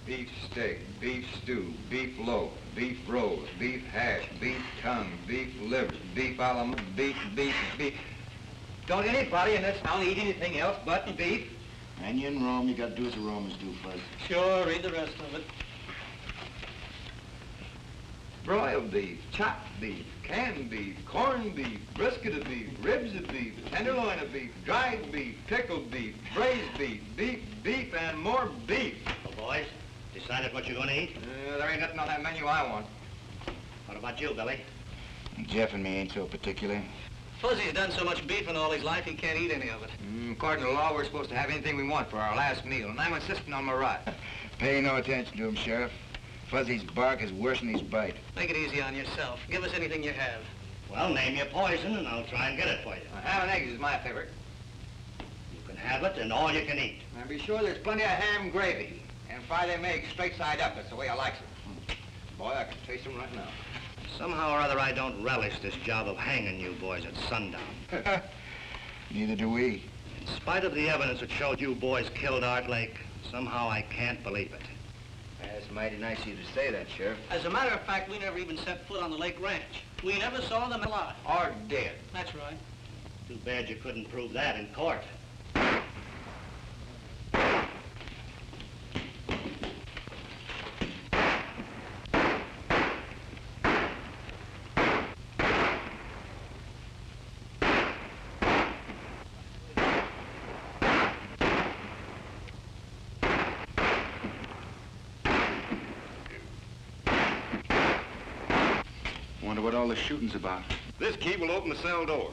Beef steak, beef stew, beef loaf, beef roast, beef hash, beef tongue, beef liver, beef beef. Don't anybody in this town eat anything else but beef? And you in Rome, you gotta do as the Romans do, Fuzz. Sure, read the rest of it. Broiled beef, chopped beef, canned beef, corned beef, brisket of beef, ribs of beef, tenderloin of beef, dried beef, pickled beef, braised beef, beef, and more beef. Well, boys, decided what you're gonna eat? There ain't nothing on that menu I want. What about you, Billy? Jeff and me ain't so particular. Fuzzy's done so much beef in all his life, he can't eat any of it. According to law, we're supposed to have anything we want for our last meal, and I'm insisting on my right. Pay no attention to him, Sheriff. Fuzzy's bark is worse than his bite. Make it easy on yourself. Give us anything you have. Well, name your poison, and I'll try and get it for you. Ham and eggs is my favorite. You can have it, and all you can eat. And be sure there's plenty of ham gravy. And fry them eggs straight side up. That's the way I likes it. Boy, I can taste them right now. Somehow or other, I don't relish this job of hanging you boys at sundown. Neither do we. In spite of the evidence that showed you boys killed Art Lake, somehow I can't believe it. That's mighty nice of you to say that, Sheriff. As a matter of fact, we never even set foot on the Lake Ranch. We never saw them alive. Or dead. That's right. Too bad you couldn't prove that in court. Wonder what all the shooting's about. This key will open the cell door.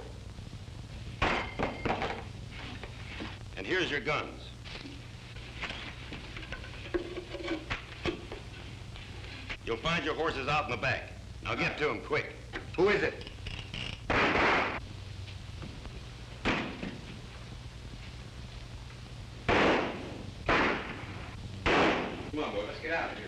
And here's your guns. You'll find your horses out in the back. Now get to them quick. Who is it? Come on, boy, let's get out of here.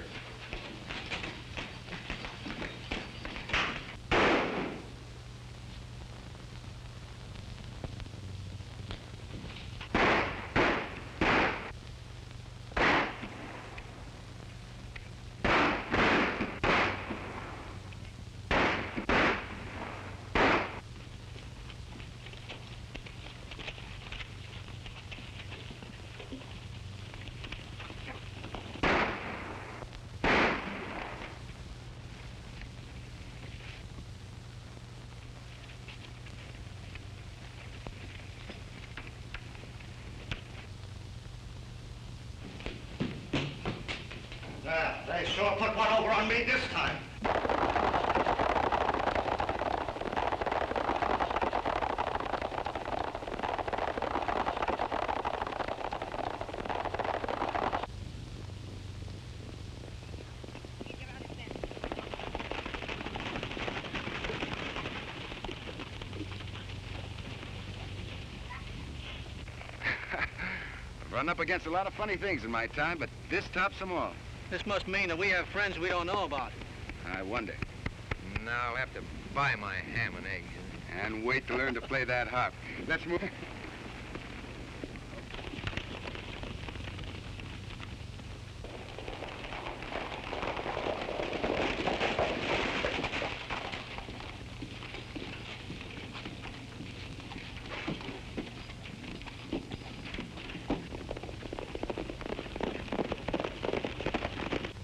They sure put one over on me this time. I've run up against a lot of funny things in my time, but this tops them all. This must mean that we have friends we don't know about. I wonder. Now I'll have to buy my ham and eggs. And wait to learn to play that harp. Let's move.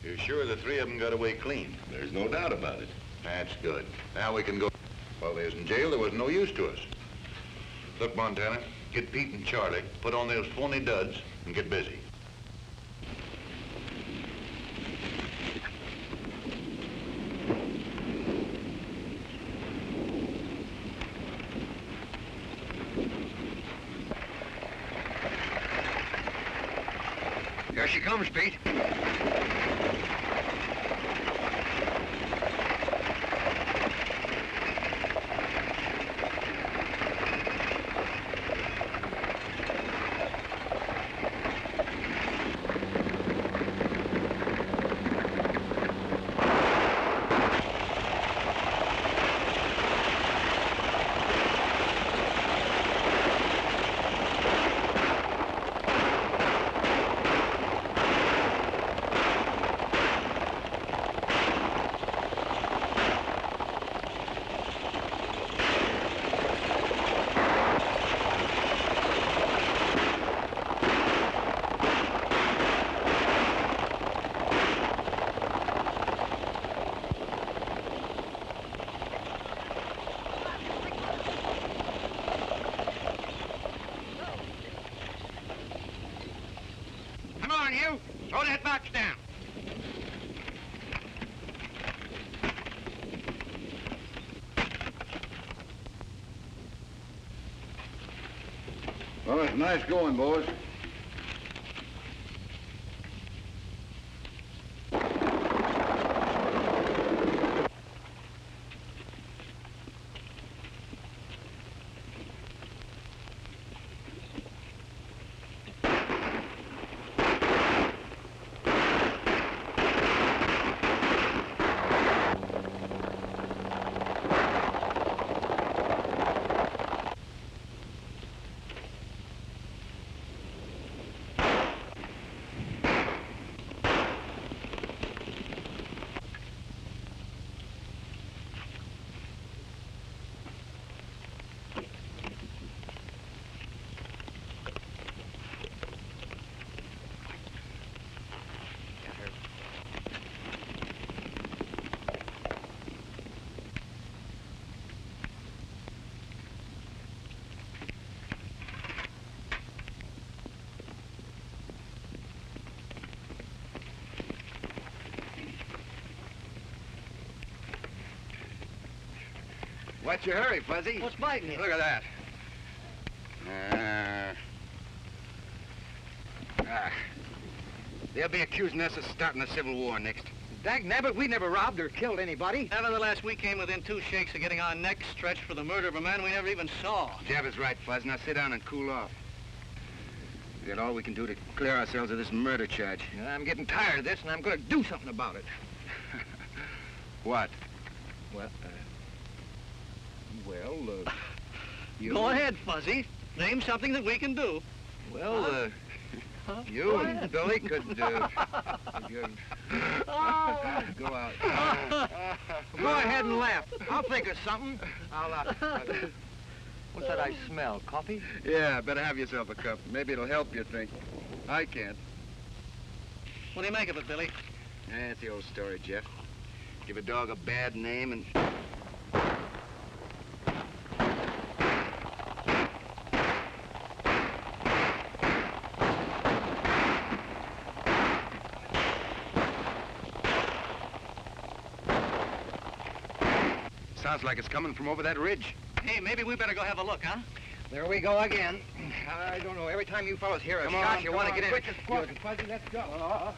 You're sure the three of them got away clean? There's no doubt about it. That's good. Now we can go. While they was in jail, there was no use to us. Look, Montana, get Pete and Charlie, put on those phony duds, and get busy. Here she comes, Pete. Crouch down. Well, it's nice going, boys. What's your hurry, Fuzzy? What's biting you? Look at that. They'll be accusing us of starting a civil war next. Dag nabbit, we never robbed or killed anybody. Nevertheless, we came within 2 shakes of getting our necks stretched for the murder of a man we never even saw. Jeff is right, Fuzz. Now sit down and cool off. We got all we can do to clear ourselves of this murder charge. I'm getting tired of this, and I'm going to do something about it. What? Well, Go ahead, Fuzzy. Name something that we can do. Well, you and Billy could, go out. Go ahead and laugh. I'll think of something. What's that I smell? Coffee? Yeah, better have yourself a cup. Maybe it'll help you think. I can't. What do you make of it, Billy? It's the old story, Jeff. Give a dog a bad name and... Sounds like it's coming from over that ridge. Hey, maybe we better go have a look, huh? There we go again. I don't know. Every time you fellows hear a shot, you want to get in. Quick as quick. Fuzzy, let's go.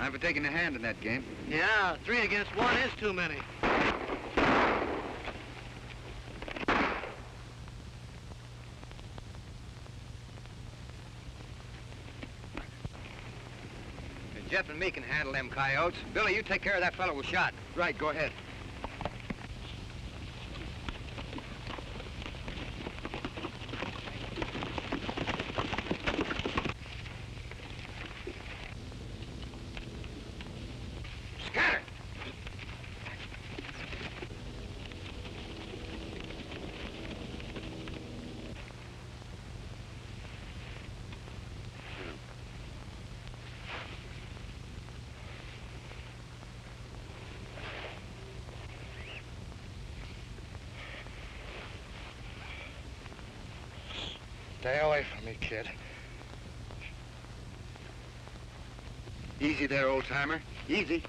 I'm for taking a hand in that game. Yeah, 3 against 1 is too many. Jeff and me can handle them coyotes. Billy, you take care of that fellow who shot. Right, go ahead. Scatter! Stay away from me, kid. Easy there, old-timer. Easy.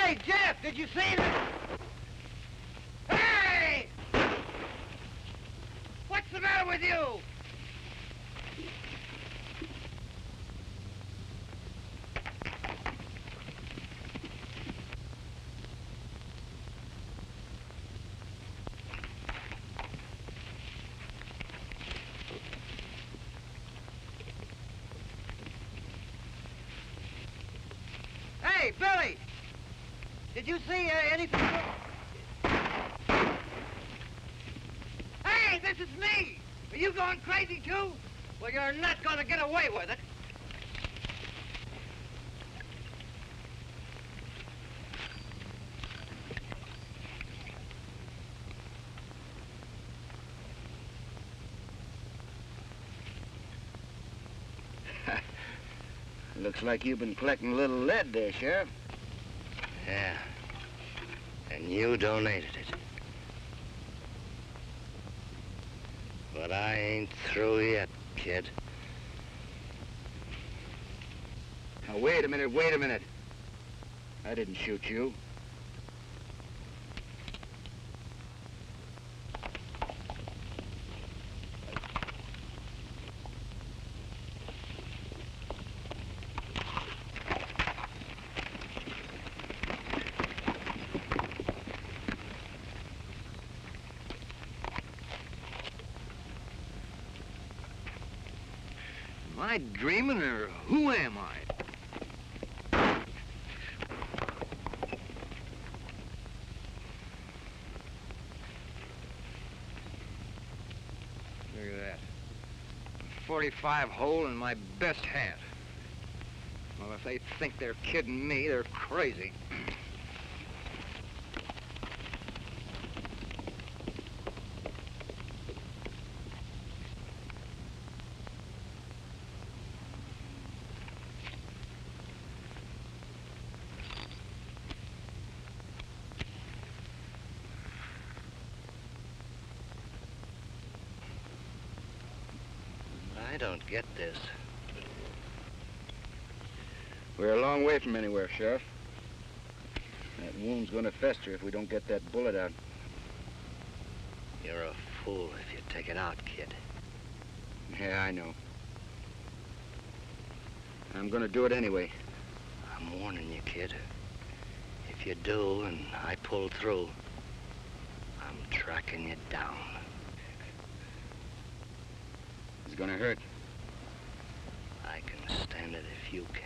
Hey, Jeff, did you see that? Hey! What's the matter with you? Hey, Billy! Did you see anything? Hey, this is me! Are you going crazy, too? Well, you're not going to get away with it. Looks like you've been collecting a little lead there, Sheriff. Yeah. And you donated it. But I ain't through yet, kid. Now, wait a minute. I didn't shoot you. Am I dreaming, or who am I? Look at that. A 45 hole in my best hat. Well, if they think they're kidding me, they're crazy. I don't get this. We're a long way from anywhere, Sheriff. That wound's gonna fester if we don't get that bullet out. You're a fool if you take it out, kid. Yeah, I know. I'm gonna do it anyway. I'm warning you, kid. If you do and I pull through, I'm tracking you down. It's gonna hurt. I can stand it if you can.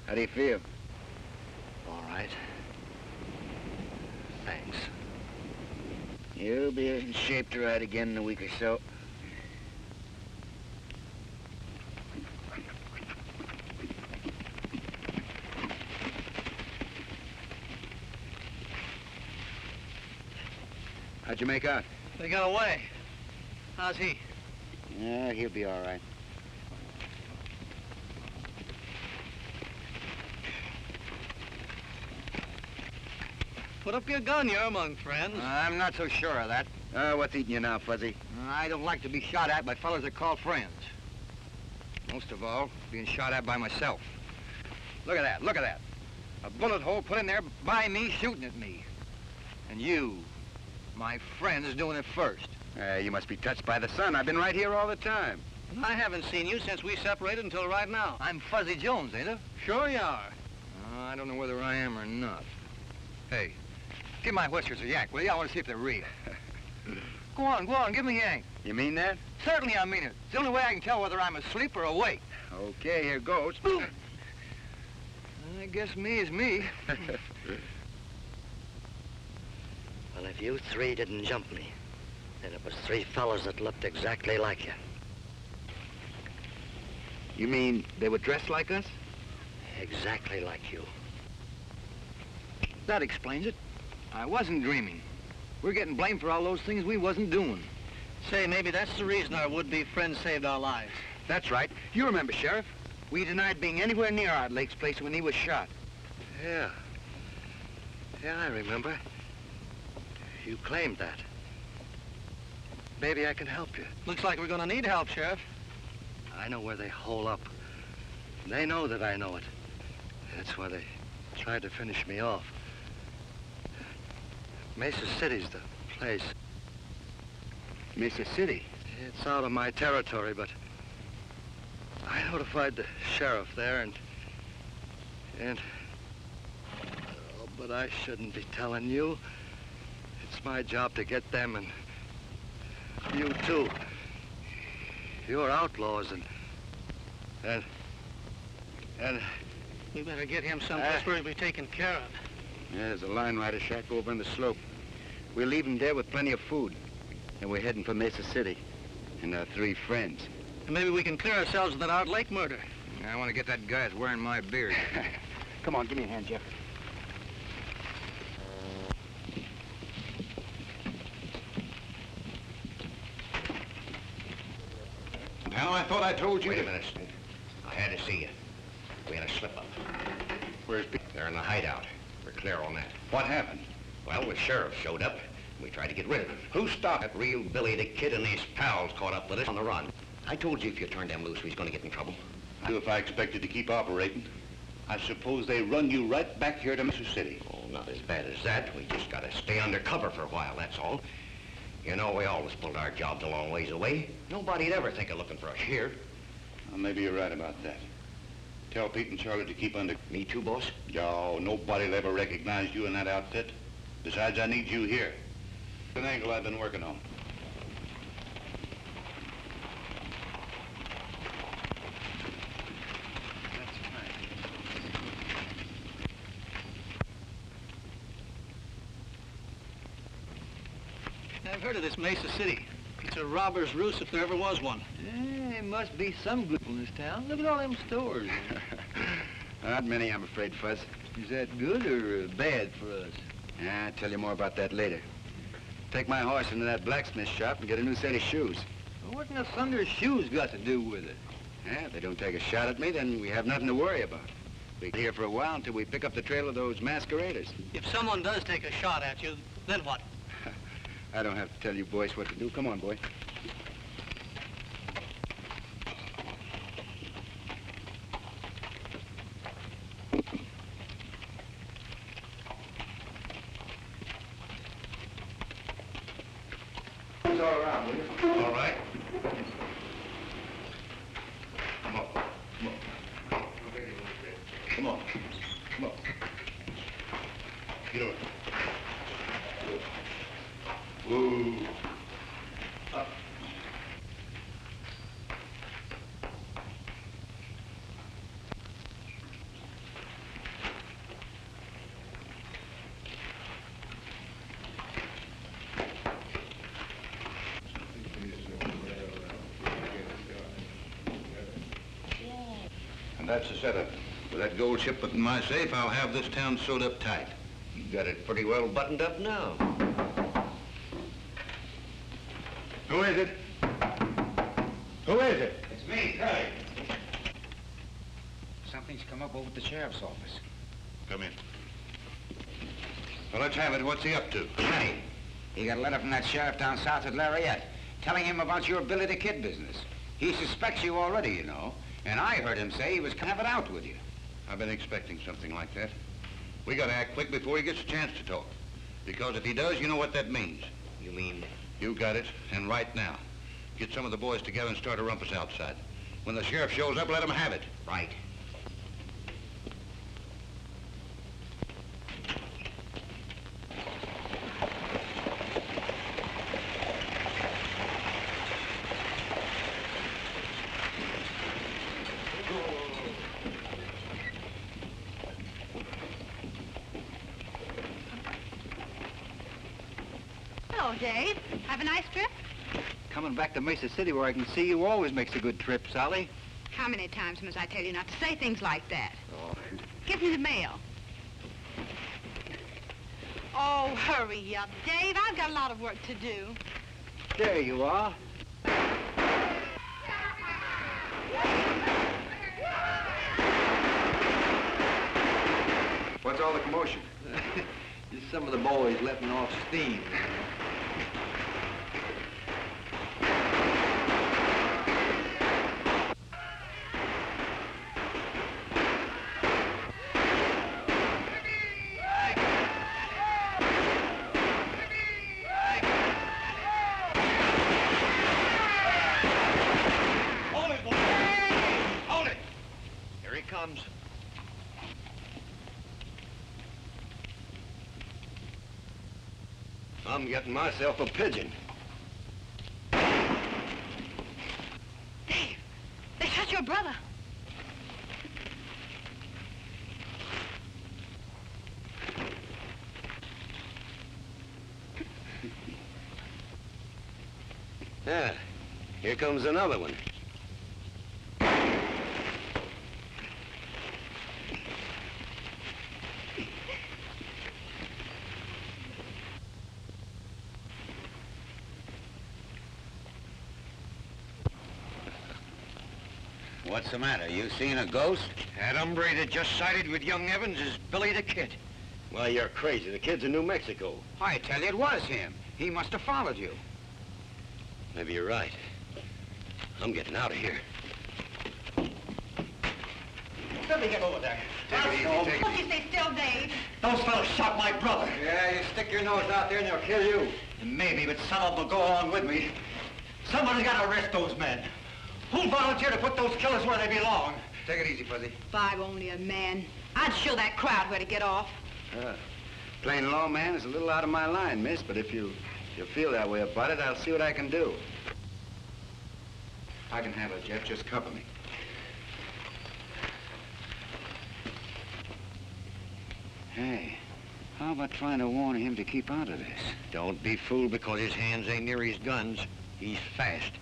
How do you feel? All right. Thanks. You'll be in shape to ride again in a week or so. How'd you make out? They got away. How's he? Yeah, he'll be all right. Put up your gun, you're among friends. I'm not so sure of that. What's eating you now, Fuzzy? I don't like to be shot at by fellas that call friends. Most of all, being shot at by myself. Look at that. A bullet hole put in there by me shooting at me. And you, my friend, is doing it first. You must be touched by the sun. I've been right here all the time. I haven't seen you since we separated until right now. I'm Fuzzy Jones, ain't I? Sure you are. I don't know whether I am or not. Hey, give my whiskers a yak, will you? I want to see if they're real. Go on, give me a yank. You mean that? Certainly I mean it. It's the only way I can tell whether I'm asleep or awake. Okay, here goes. I guess me is me. Well, if you three didn't jump me, then it was three fellas that looked exactly like you. You mean they were dressed like us? Exactly like you. That explains it. I wasn't dreaming. We're getting blamed for all those things we wasn't doing. Say, maybe that's the reason our would-be friend saved our lives. That's right. You remember, Sheriff. We denied being anywhere near Art Lake's place when he was shot. Yeah. Yeah, I remember. You claimed that. Maybe I can help you. Looks like we're gonna need help, Sheriff. I know where they hole up. They know that I know it. That's why they tried to finish me off. Mesa City's the place. Mesa City? It's out of my territory, but I notified the sheriff there and oh, but I shouldn't be telling you. It's my job to get them and you too. You're outlaws and We better get him someplace where he'll be taken care of. Yeah, there's a line rider shack over on the slope. We'll leave him there with plenty of food. And we're heading for Mesa City. And our three friends. And maybe we can clear ourselves of that Art Lake murder. I want to get that guy that's wearing my beard. Come on, give me a hand, Jeff. Now, I thought I told you Wait a to... minute, Stanton. I had to see you. We had a slip-up. Where's Pete? They're in the hideout. We're clear on that. What happened? Well, the sheriff showed up. We tried to get rid of him. Who stopped? That real Billy the Kid and his pals caught up with us on the run. I told you if you turned them loose, we was going to get in trouble. If I expected to keep operating, I suppose they run you right back here to Mesa City. Oh, not as bad as that. We just got to stay undercover for a while, that's all. You know, we always pulled our jobs a long ways away. Nobody'd ever think of looking for us here. Well, maybe you're right about that. Tell Pete and Charlie to keep under... Me too, boss? No, nobody'll ever recognize you in that outfit. Besides, I need you here. An angle I've been working on. I've heard of this Mesa City. It's a robber's roost if there ever was one. There must be some good in this town. Look at all them stores. Not many, I'm afraid, Fuzz. Is that good or bad for us? I'll tell you more about that later. Take my horse into that blacksmith shop and get a new set of shoes. Well, what in the thunder's shoes got to do with it? Yeah, if they don't take a shot at me, then we have nothing to worry about. We'll be here for a while until we pick up the trail of those masqueraders. If someone does take a shot at you, then what? I don't have to tell you boys what to do. Come on, boy. It's all around, will you? All right. Come on. Come on. Come on. Come on. Get over. Whoa. Up. And that's the setup. With that gold shipment in my safe, I'll have this town sewed up tight. You got it pretty well buttoned up now. Who is it? Who is it? It's me, Crabbe. Something's come up over at the sheriff's office. Come in. Well, let's have it. What's he up to? Hey, he got a letter from that sheriff down south at Lariat, telling him about your Billy the Kid business. He suspects you already, you know. And I heard him say he was gonna have it out with you. I've been expecting something like that. We gotta act quick before he gets a chance to talk. Because if he does, you know what that means. You mean? You got it, and right now. Get some of the boys together and start a rumpus outside. When the sheriff shows up, let him have it. Right. Well, Dave, have a nice trip? Coming back to Mesa City where I can see you always makes a good trip, Sally. How many times must I tell you not to say things like that? Oh. Give me the mail. Oh, hurry up, Dave. I've got a lot of work to do. There you are. What's all the commotion? Just some of the boys letting off steam. I'm getting myself a pigeon. Dave, they shot your brother. Yeah, here comes another one. What's the matter? You seen a ghost? That hombre that just sided with young Evans is Billy the Kid. Well, you're crazy. The kid's in New Mexico. I tell you, it was him. He must have followed you. Maybe you're right. I'm getting out of here. Let me get over there. Take it easy, take it Won't you stay still, Dave? Those fellows shot my brother. Yeah, you stick your nose out there and they'll kill you. Maybe, but some of them will go along with me. Somebody's got to arrest those men. Who'll volunteer to put those killers where they belong? Take it easy, Fuzzy. If I were only a man, I'd show that crowd where to get off. Plain law man is a little out of my line, miss, but if you feel that way about it, I'll see what I can do. I can handle it, Jeff. Just cover me. Hey, how about trying to warn him to keep out of this? Don't be fooled because his hands ain't near his guns. He's fast.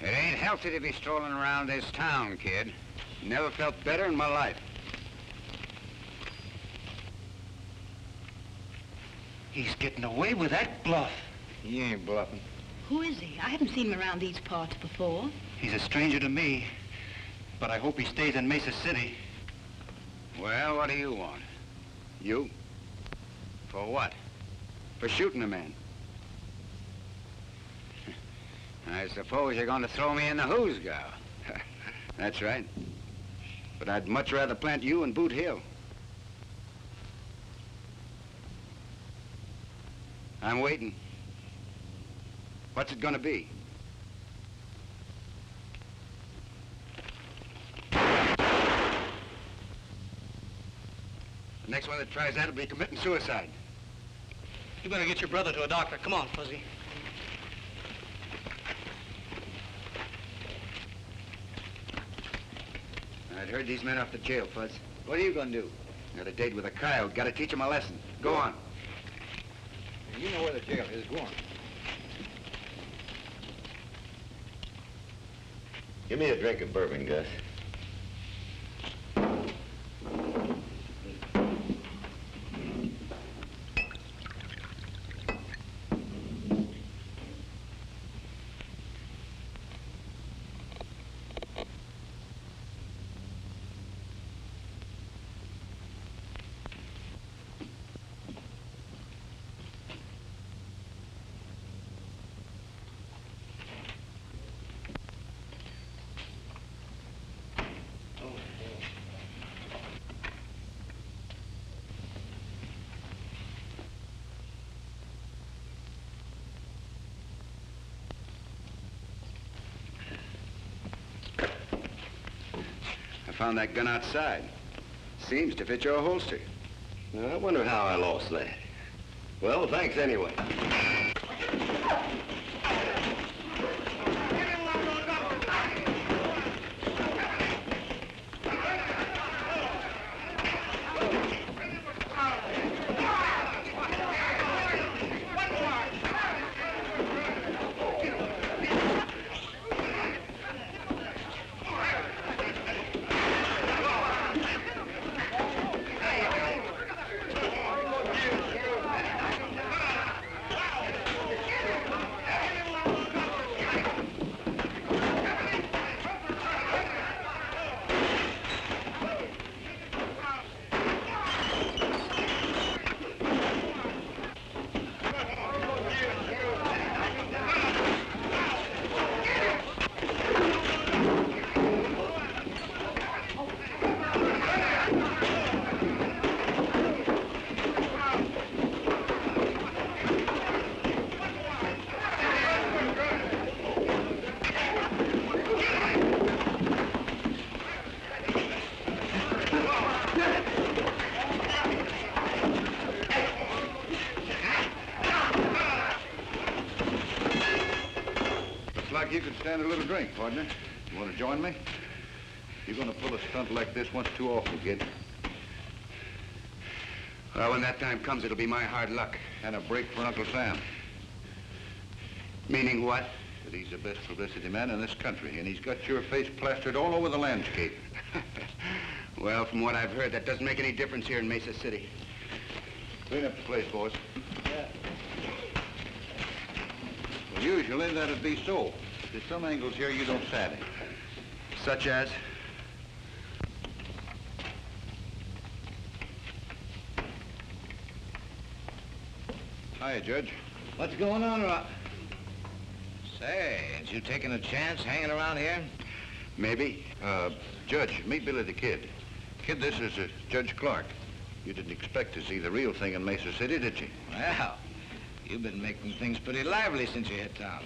It ain't healthy to be strolling around this town, kid. Never felt better in my life. He's getting away with that bluff. He ain't bluffing. Who is he? I haven't seen him around these parts before. He's a stranger to me, but I hope he stays in Mesa City. Well, what do you want? You? For what? For shooting a man. I suppose you're going to throw me in the hoosgow. That's right. But I'd much rather plant you in Boot Hill. I'm waiting. What's it going to be? The next one that tries that will be committing suicide. You better get your brother to a doctor. Come on, Fuzzy. I'd heard these men off to jail, Fuzz. What are you going to do? Got a date with a coyote. Got to teach him a lesson. Go on. You know where the jail is. Go on. Give me a drink of bourbon, Gus. I found that gun outside. Seems to fit your holster. I wonder how I lost that. Well, thanks anyway. like you could stand a little drink, partner. You want to join me? You're going to pull a stunt like this once too often, kid. Well, when that time comes, it'll be my hard luck. And a break for Uncle Sam. Meaning what? That he's the best publicity man in this country, and he's got your face plastered all over the landscape. Well, from what I've heard, that doesn't make any difference here in Mesa City. Clean up the place, boys. Yeah. Well, usually that'd be so. There's some angles here you don't savvy. Such as? Hiya, Judge. What's going on, Rob? Say, ain't you taking a chance hanging around here? Maybe. Judge, meet Billy the Kid. Kid, this is Judge Clark. You didn't expect to see the real thing in Mesa City, did you? Well, you've been making things pretty lively since you hit town.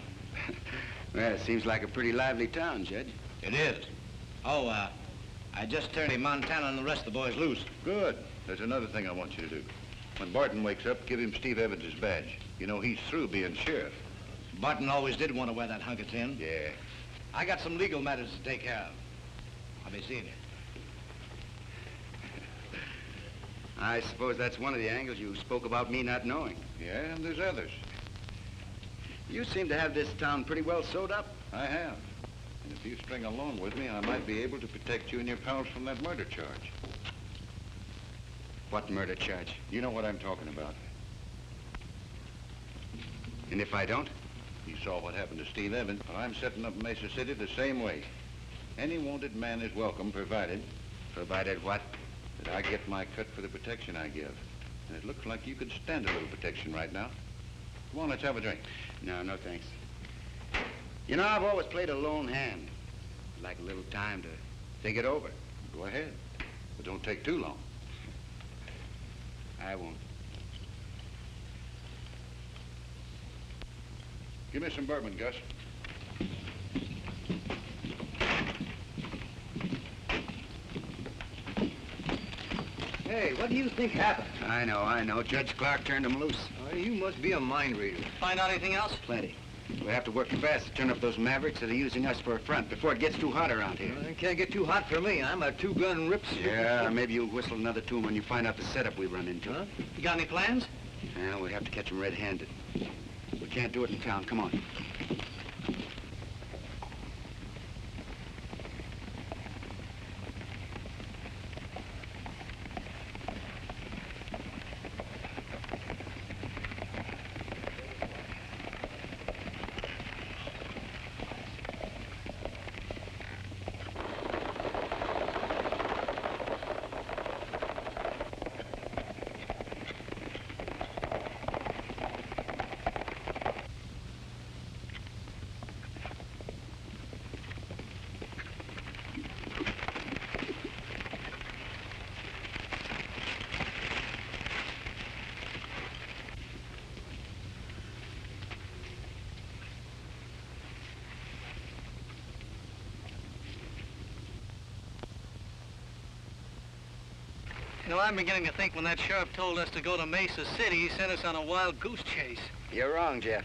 Well, it seems like a pretty lively town, Judge. It is. Oh, I just turned Montana and the rest of the boys loose. Good. There's another thing I want you to do. When Barton wakes up, give him Steve Evans' badge. You know, he's through being sheriff. Barton always did want to wear that hunk of tin. Yeah. I got some legal matters to take care of. I'll be seeing you. I suppose that's one of the angles you spoke about me not knowing. Yeah, and there's others. You seem to have this town pretty well sewed up. I have. And if you string along with me, I might be able to protect you and your pals from that murder charge. What murder charge? You know what I'm talking about. And if I don't? You saw what happened to Steve Evans. Well, I'm setting up Mesa City the same way. Any wanted man is welcome, provided... Provided what? That I get my cut for the protection I give. And it looks like you could stand a little protection right now. Come on, let's have a drink. No, no thanks. You know, I've always played a lone hand. I'd like a little time to think it over. Go ahead. But don't take too long. I won't. Give me some bourbon, Gus. Hey, what do you think happened? I know. Judge Clark turned him loose. Oh, you must be a mind reader. Find out anything else? Plenty. We have to work fast to turn up those mavericks that are using us for a front before it gets too hot around here. It can't get too hot for me. I'm a two-gun rip. Yeah, maybe you'll whistle another tune when you find out the setup we run into. Huh? You got any plans? Yeah, we have to catch them red-handed. We can't do it in town. Come on. You know, I'm beginning to think when that sheriff told us to go to Mesa City, he sent us on a wild goose chase. You're wrong, Jeff.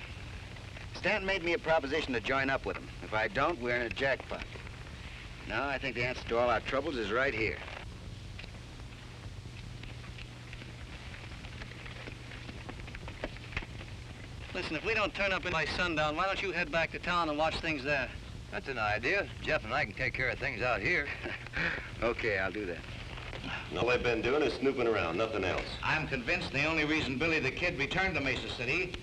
Stanton made me a proposition to join up with him. If I don't, we're in a jackpot. No, I think the answer to all our troubles is right here. Listen, if we don't turn up by sundown, why don't you head back to town and watch things there? That's an idea. Jeff and I can take care of things out here. Okay, I'll do that. All they've been doing is snooping around, nothing else. I'm convinced the only reason Billy the Kid returned to Mesa City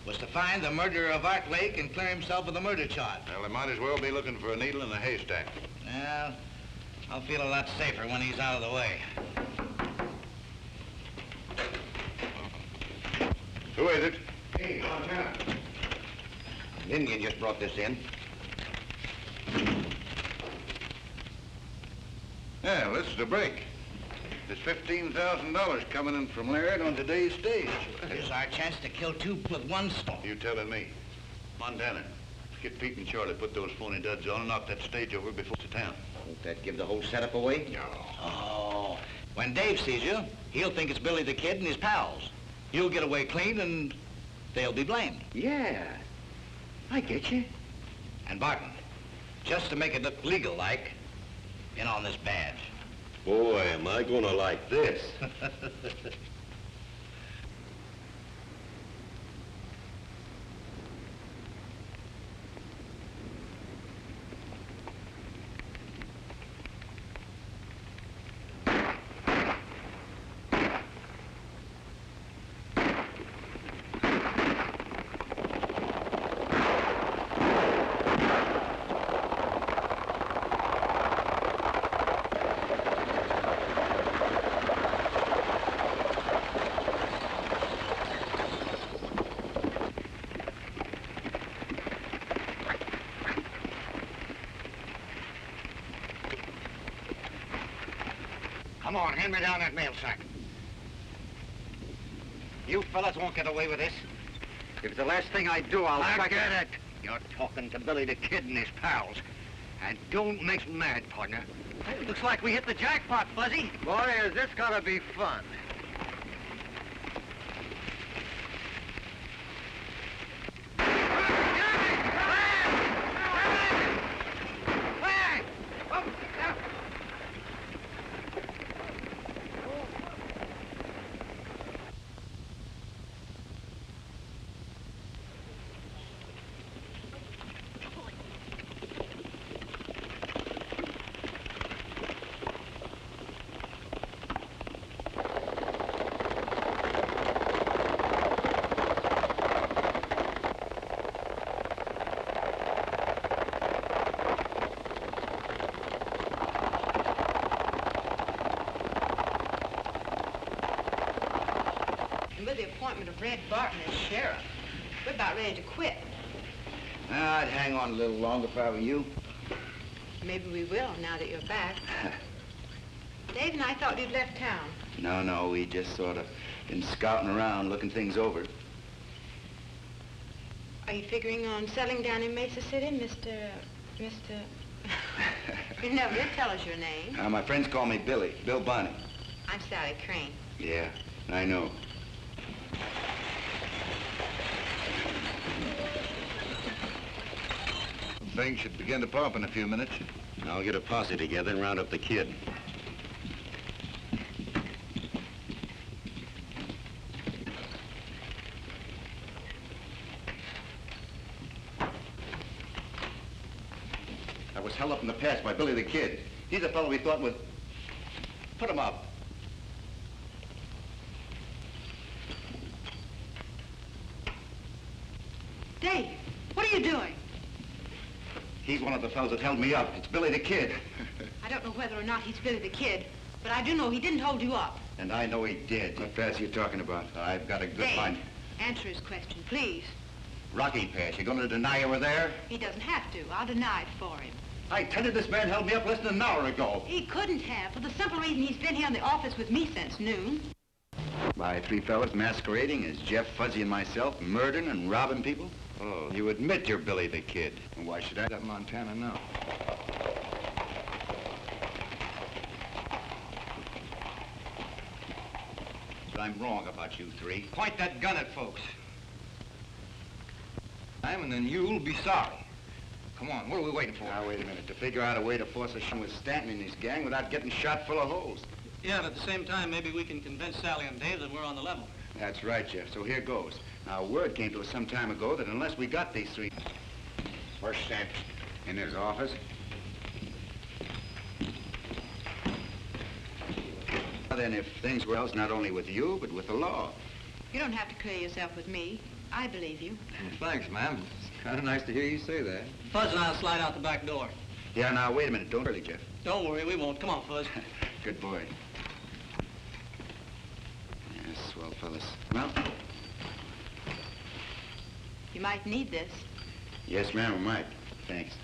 was to find the murderer of Art Lake and clear himself of the murder charge. Well, they might as well be looking for a needle in a haystack. Well, I'll feel a lot safer when he's out of the way. Who is it? Hey, Montana. An Indian just brought this in. Yeah, this is the break. There's $15,000 coming in from Laird on today's stage. This is our chance to kill two with one stone. You telling me. Montana, get Pete and Charlie, put those phony duds on and knock that stage over before it's to town. Won't that give the whole setup away? No. Oh, when Dave sees you, he'll think it's Billy the Kid and his pals. You'll get away clean and they'll be blamed. Yeah. I get you. And Barton, just to make it look legal-like, in on this badge. Boy, am I gonna like this. Come on, hand me down that mail sack. You fellas won't get away with this. If it's the last thing I do, I'll strike it. You're talking to Billy the Kid and his pals. And don't mix mad, partner. Looks like we hit the jackpot, Fuzzy. Boy, is this gonna be fun. With the appointment of Red Barton as sheriff, we're about ready to quit. I'd hang on a little longer if I were you. Maybe we will, now that you're back. Dave and I thought you'd left town. No, we just sort of been scouting around, looking things over. Are you figuring on settling down in Mesa City, Mr... You never did tell us your name. My friends call me Billy, Bill Bonnie. I'm Sally Crane. Yeah, I know. Things should begin to pump in a few minutes. I'll get a posse together and round up the kid. I was held up in the past by Billy the Kid. He's a fellow we thought would put him up. Dave, what are you doing? He's one of the fellows that held me up. It's Billy the Kid. I don't know whether or not he's Billy the Kid, but I do know he didn't hold you up. And I know he did. What pass are you talking about? I've got a good Dave, line. answer his question, please. Rocky Pass, you gonna deny you were there? He doesn't have to. I'll deny it for him. I tell you, this man held me up less than an hour ago. He couldn't have, for the simple reason he's been here in the office with me since noon. By three fellas masquerading as Jeff, Fuzzy, and myself, murdering and robbing people? Oh, you admit you're Billy the Kid. And why should I let Montana know? But I'm wrong about you three. Point that gun at folks. And then you'll be sorry. Come on, what are we waiting for? Now, wait a minute. To figure out a way to force a shot with Stanton and his gang without getting shot full of holes. Yeah, but at the same time, maybe we can convince Sally and Dave that we're on the level. That's right, Jeff. So here goes. Now, word came to us some time ago that unless we got these three... Where's Stanton? In his office. Well, then, if things were else, not only with you, but with the law. You don't have to clear yourself with me. I believe you. Thanks, ma'am. It's kind of nice to hear you say that. Fuzz and I'll slide out the back door. Yeah, now, wait a minute. Don't hurry, Jeff. Don't worry, we won't. Come on, Fuzz. Good boy. Yes, swell fellas. Well, You might need this. yes, ma'am, we might. Thanks.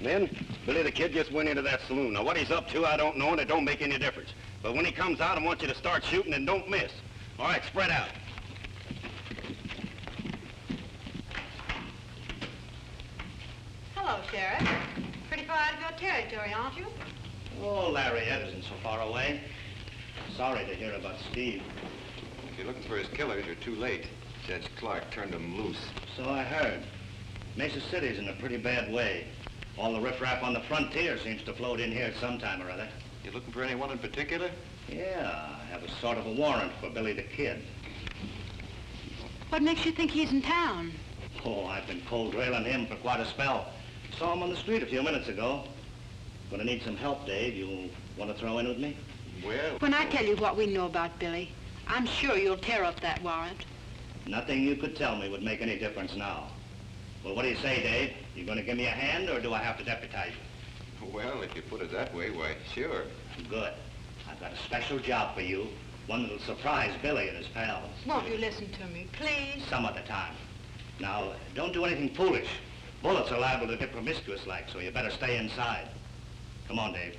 Then, Billy the Kid just went into that saloon. Now, what he's up to, I don't know, and it don't make any difference. But when he comes out, I want you to start shooting and don't miss. All right, spread out. Hello, Sheriff. Pretty far out of your territory, aren't you? Oh, Larry Ed isn't so far away. Sorry to hear about Steve. If you're looking for his killers, you're too late. Judge Clark turned them loose. So I heard. Mesa City's in a pretty bad way. All the riffraff on the frontier seems to float in here at some time or other. You looking for anyone in particular? Yeah, I have a sort of a warrant for Billy the Kid. What makes you think he's in town? Oh, I've been cold railing him for quite a spell. Saw him on the street a few minutes ago. Gonna need some help, Dave. You want to throw in with me? Well... When I tell you what we know about Billy, I'm sure you'll tear up that warrant. Nothing you could tell me would make any difference now. Well, what do you say, Dave? You gonna give me a hand, or do I have to deputize you? Well, if you put it that way, why, sure. Good. I've got a special job for you. One that'll surprise Billy and his pals. Won't you listen to me, please? Some other time. Now, don't do anything foolish. Bullets are liable to get promiscuous like, so you better stay inside. Come on, Dave.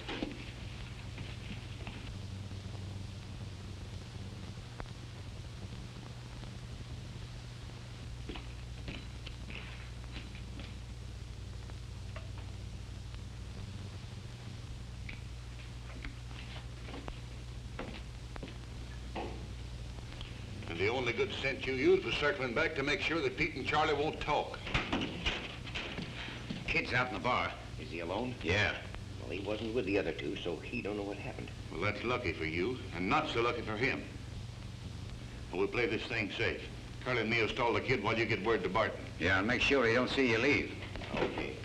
And the only good sense you used was circling back to make sure that Pete and Charlie won't talk. Kid's out in the bar. Is he alone? Yeah. Well, he wasn't with the other two, so he don't know what happened. Well, that's lucky for you, and not so lucky for him. Well, we'll play this thing safe. Carly and me will stall the kid while you get word to Barton. Yeah, and make sure he don't see you leave. Okay.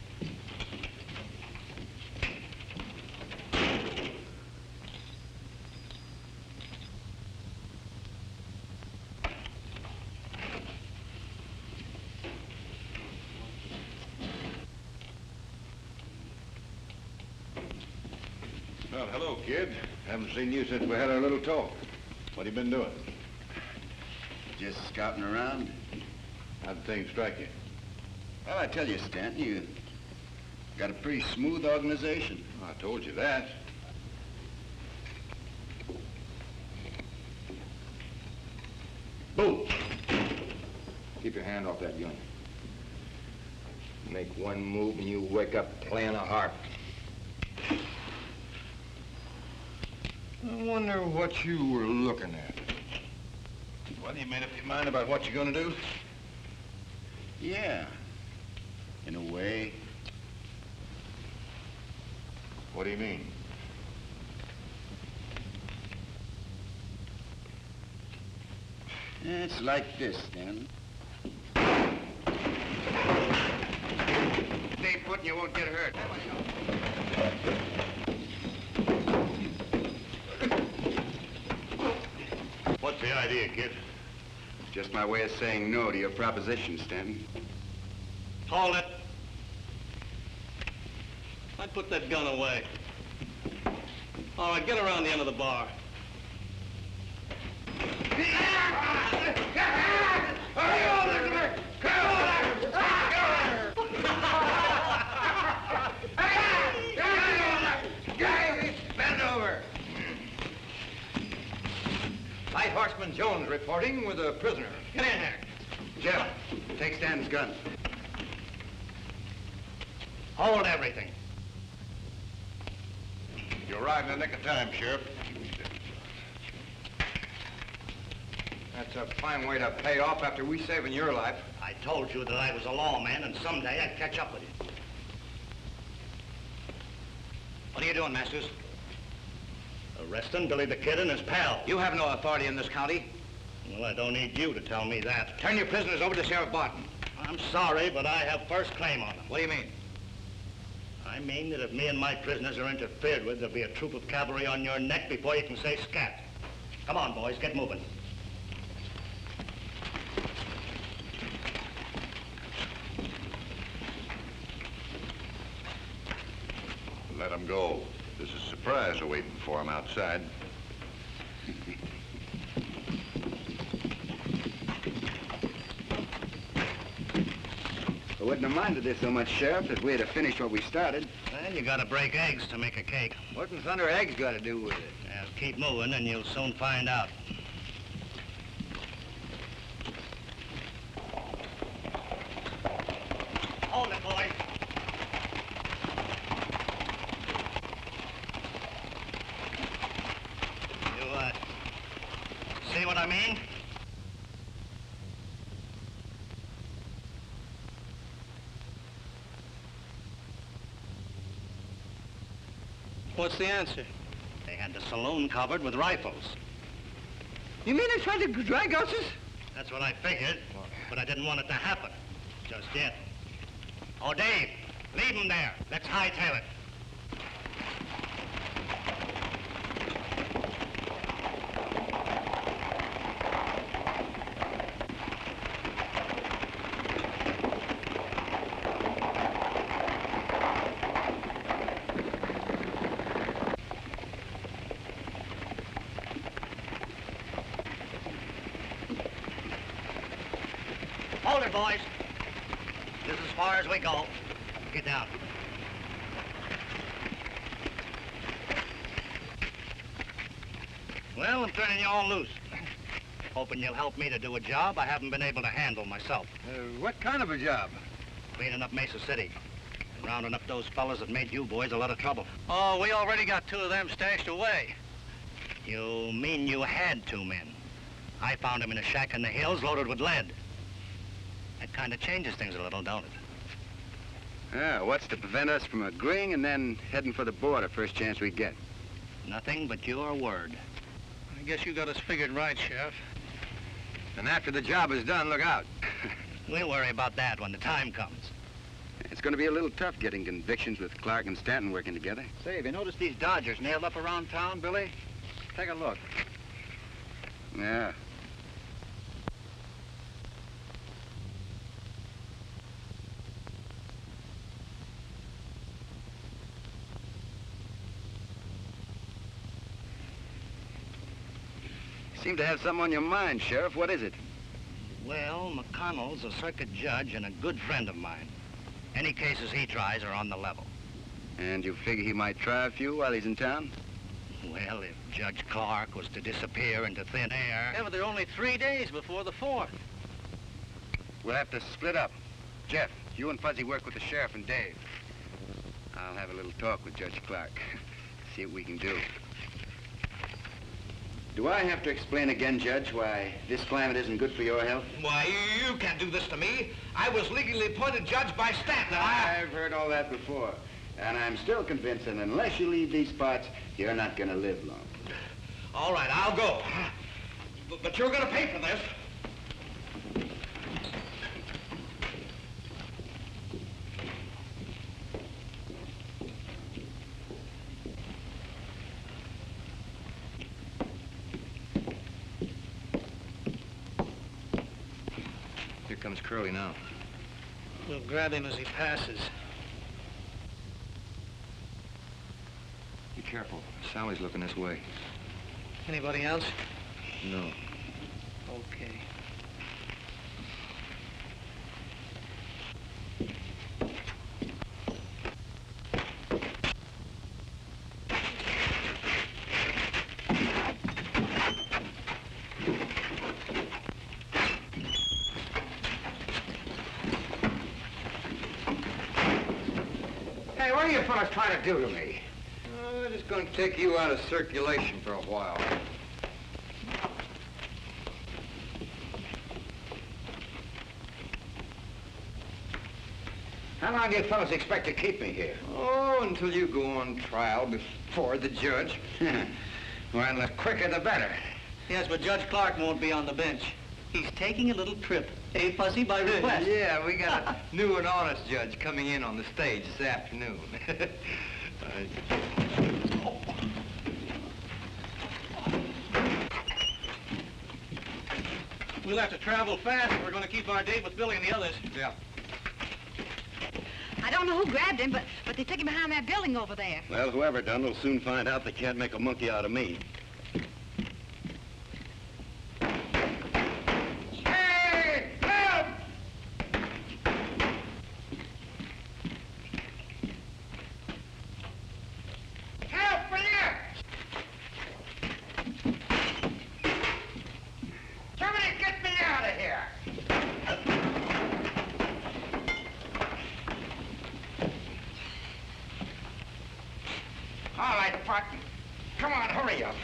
Well, hello, kid. Haven't seen you since we had our little talk. What have you been doing? Just scouting around. How'd things strike you? Well, I tell you, Stanton, you got a pretty smooth organization. I told you that. Boom! Keep your hand off that gun. Make one move and you wake up playing a harp. I wonder what you were looking at. Well, you made up your mind about what you're gonna do? Yeah, in a way. What do you mean? It's like this, Stanton. Stay put and you won't get hurt. What's the idea, kid? Just my way of saying no to your proposition, Stanton. Hold it. I'd put that gun away. All right, get around the end of the bar. Bend over. Light Horseman Jones reporting with a prisoner. Get in there. Jeff, take Stanton's gun. Hold everything. You're right in the nick of time, Sheriff. That's a fine way to pay off after we saving your life. I told you that I was a lawman, and someday I'd catch up with you. What are you doing, Masters? Arresting Billy the Kid and his pal. You have no authority in this county. Well, I don't need you to tell me that. Turn your prisoners over to Sheriff Barton. I'm sorry, but I have first claim on them. What do you mean? I mean that if me and my prisoners are interfered with, there'll be a troop of cavalry on your neck before you can say scat. Come on, boys, get moving. Let him go. There's a surprise awaiting for him outside. wouldn't have minded this so much, Sheriff, if we had finished what we started. Well, you gotta break eggs to make a cake. What's in thunder eggs got to do with it? Now, keep moving and you'll soon find out. Hold it, boy. You, see what I mean? What's the answer? They had the saloon covered with rifles. You mean they tried to drag us? That's what I figured, but I didn't want it to happen. Just yet. Oh, Dave, leave him there. Let's hightail it. Hold it, boys. This is as far as we go. Get down. Well, I'm turning you all loose. Hoping you'll help me to do a job I haven't been able to handle myself. What kind of a job? Cleaning up Mesa City. And rounding up those fellas that made you boys a lot of trouble. Oh, we already got 2 of them stashed away. You mean you had 2 men? I found them in a shack in the hills loaded with lead. That kind of changes things a little, don't it? Yeah, what's to prevent us from agreeing and then heading for the border first chance we get? Nothing but your word. I guess you got us figured right, Sheriff. And after the job is done, look out. We'll worry about that when the time comes. It's going to be a little tough getting convictions with Clark and Stanton working together. Say, have you noticed these Dodgers nailed up around town, Billy? Take a look. Yeah. You seem to have something on your mind, Sheriff. What is it? Well, McConnell's a circuit judge and a good friend of mine. Any cases he tries are on the level. And you figure he might try a few while he's in town? Well, if Judge Clark was to disappear into thin air... Yeah, but there are only 3 days before the 4th. We'll have to split up. Jeff, you and Fuzzy work with the sheriff and Dave. I'll have a little talk with Judge Clark. See what we can do. Do I have to explain again, Judge, why this climate isn't good for your health? Why, you can't do this to me. I was legally appointed judge by Stanton. I've heard all that before. And I'm still convinced that unless you leave these parts, you're not going to live long. All right, I'll go. But you're going to pay for this. Here comes Curly now. We'll grab him as he passes. Be careful. Sally's looking this way. Anybody else? No. Okay. Hey, what are you fellas trying to do to me? We're just going to take you out of circulation for a while. How long do you fellas expect to keep me here? Oh, until you go on trial before the judge. Well, the quicker the better. Yes, but Judge Clark won't be on the bench. He's taking a little trip. Eh, Fuzzy, by request? Yeah, we got a new and honest judge coming in on the stage this afternoon. We'll have to travel fast if we're going to keep our date with Billy and the others. Yeah. I don't know who grabbed him, but they took him behind that building over there. Well, whoever done will soon find out they can't make a monkey out of me. Hey, help! on, hurry up.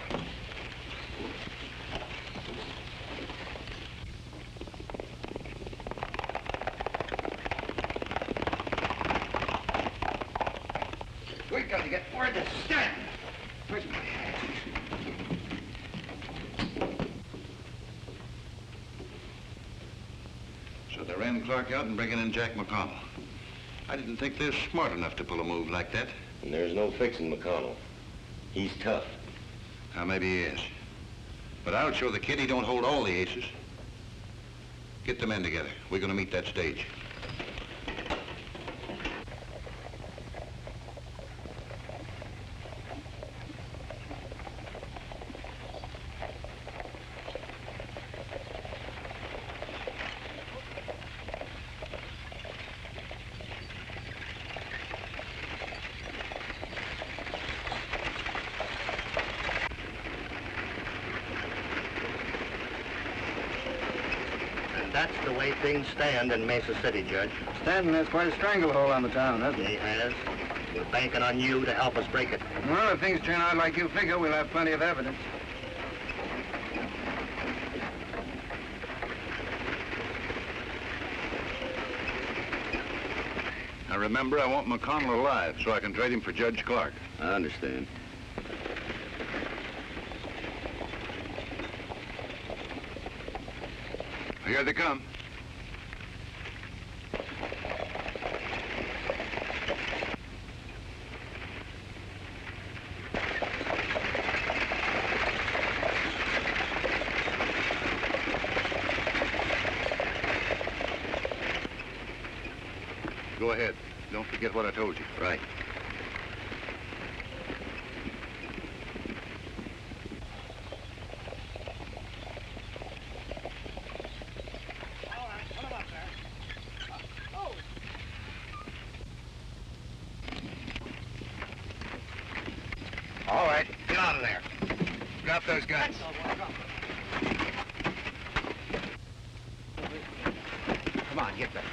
We've got to get word to Stanton. Where's my hat? So they ran Clark out and bringing in Jack McConnell. I didn't think they were smart enough to pull a move like that. And there's no fixing McConnell. He's tough. Now, maybe he is. But I'll show the kid he don't hold all the aces. Get the men together. We're gonna meet that stage. That's the way things stand in Mesa City, Judge. Stanton has quite a stranglehold on the town, hasn't He has. We're banking on you to help us break it. Well, if things turn out like you figure, we'll have plenty of evidence. Now, remember, I want McConnell alive so I can trade him for Judge Clark. I understand. Here they come. Go ahead. Don't forget what I told you. Right. All right, get out of there. Drop those guns. Come on, get back.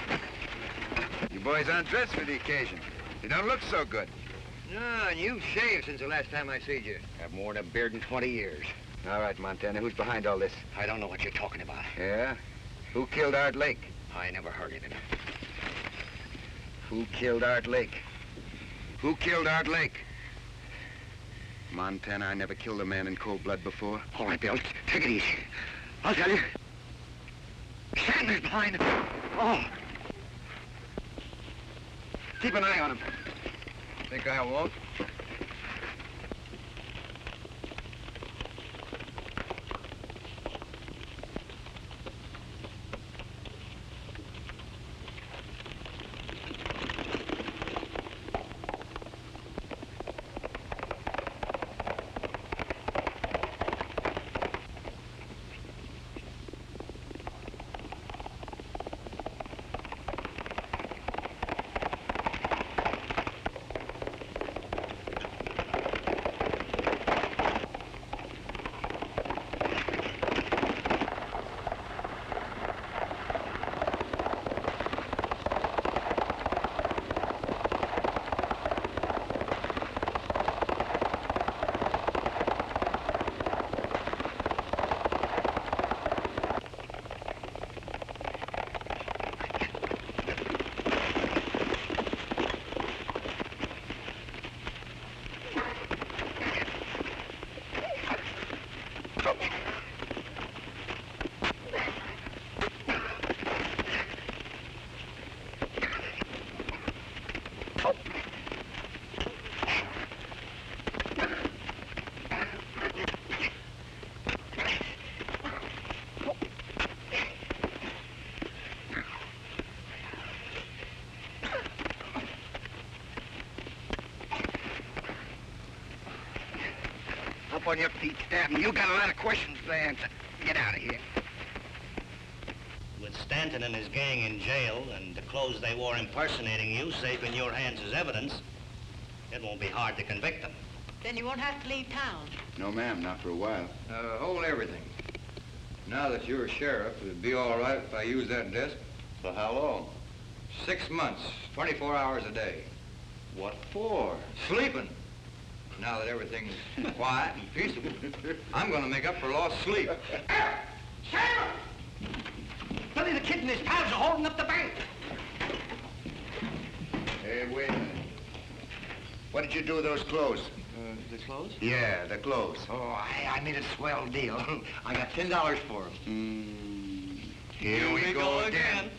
You boys undressed for the occasion. You don't look so good. No, and you've shaved since the last time I seen you. I've worn a beard in 20 years. All right, Montana, who's behind all this? I don't know what you're talking about. Yeah? Who killed Art Lake? I never heard of it. Who killed Art Lake? Who killed Art Lake? Montana, I never killed a man in cold blood before. All right, Bill, take it easy. I'll tell you. Stanton is behind it. Oh. Keep an eye on him. Think I won't? Up on your feet, Stanton. You got a lot of questions to answer. Get out of here. With Stanton and his gang in jail and the clothes they wore impersonating you safe in your hands as evidence, it won't be hard to convict them. Then you won't have to leave town. No, ma'am, not for a while. Hold everything. Now that you're a sheriff, it'd be all right if I use that desk. For how long? 6 months, 24 hours a day. What for? Sleeping. Now that everything's quiet and peaceable, I'm gonna make up for lost sleep. Sherman! Billy the Kid and his pals are holding up the bank. Hey, wait a minute. What did you do with those clothes? The clothes? Yeah, the clothes. Oh, I made a swell deal. I got $10 for them. Here we go again.